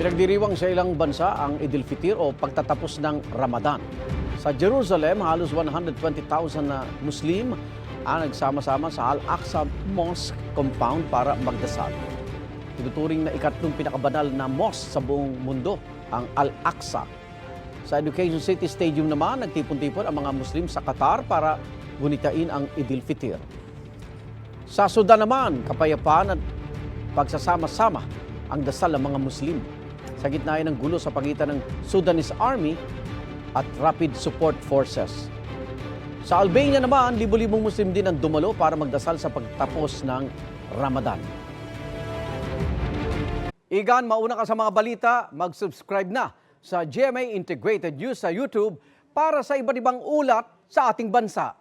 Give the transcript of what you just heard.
Pinagdiriwang sa ilang bansa ang Idil Fitr o pagtatapos ng Ramadan. Sa Jerusalem, halos 120,000 na Muslim ang nagsama-sama sa Al-Aqsa Mosque compound para magdasal. Tinuturing na ikatlong pinakabanal na mosque sa buong mundo, ang Al-Aqsa. Sa Education City Stadium naman, nagtipon-tipon ang mga Muslim sa Qatar para gunitain ang Idil Fitr. Sa Sudan naman, kapayapaan at pagsasama-sama ang dasal ng mga Muslim sa gitna ng gulo sa pagitan ng Sudanese Army at Rapid Support Forces. Sa Albania naman, libo-libong Muslim din ang dumalo para magdasal sa pagtapos ng Ramadan. Igan, mauna ka sa mga balita, mag-subscribe na sa GMA Integrated News sa YouTube para sa iba't ibang ulat sa ating bansa.